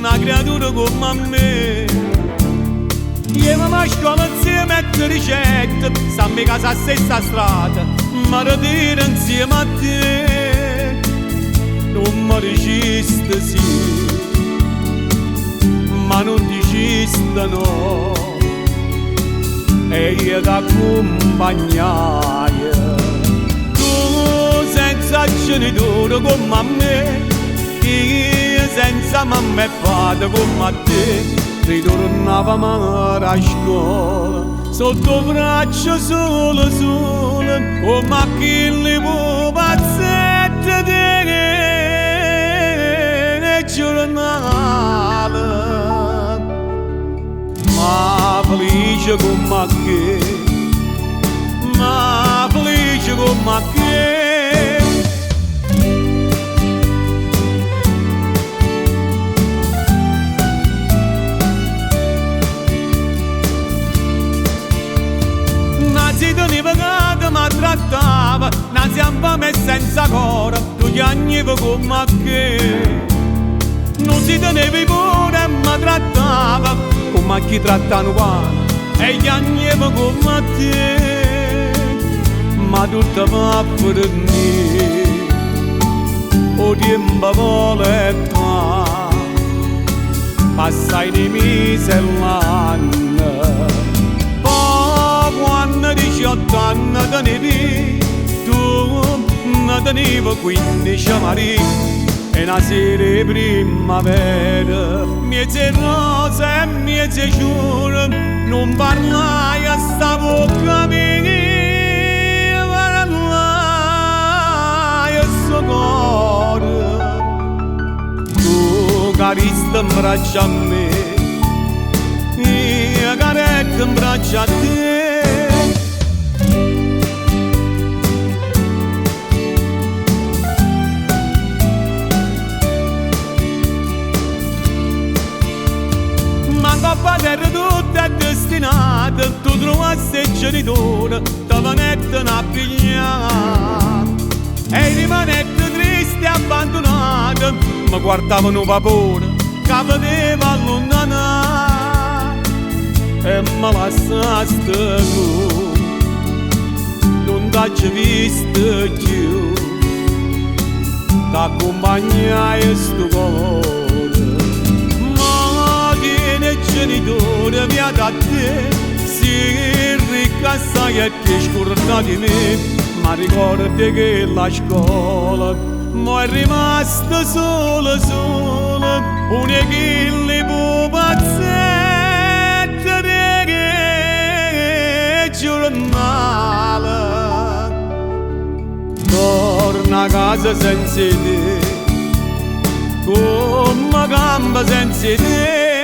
una creatura come me. Io mi a scuola insieme a te ricette, stiamo in casa a stessa strada, ma ritiro insieme a te. Non mi diciste sì, ma non diciste no, e io ti accompagnai. Tu senza genitore come me, io senza mamma e padre come a te. Ritornavamo a scuola sotto braccio solo sole, come aquelle pupazzette di giornale. Ma felice come che, ma felice come che. Si teneva che mi trattava, non siamo me senza cora, tu piangevi come che. Non si teneva pure e mi trattava, come chi trattano qua, e piangevi come te. Ma tutto va per me, o tempo vuole qua, passai di mesi e l'anno. Quando 18 anni tenevi, tu ne tenevi 15 marì, e una sera primavera, miezze rose e miezze giure, non parlai a sta bocca mia, parlai a sto cuore. Tu carista in braccia a me, io caretta in braccia a te. Terra tutta è destinata, tu trovassi il genitore, te venette a pigliare. E rimanette triste e abbandonata, mi guardavano vapore, che vedeva allontanare. E mi lasciaste tu, non t'ho visto più, t'accompagnai sto cuore. Il genitore mi ha dato te, si ricassai e ti scorda di me, ma ricordi che la scuola mo è rimasta sola, una chille pupazzette di giornale. Torna a casa senza te, come gamba senza te.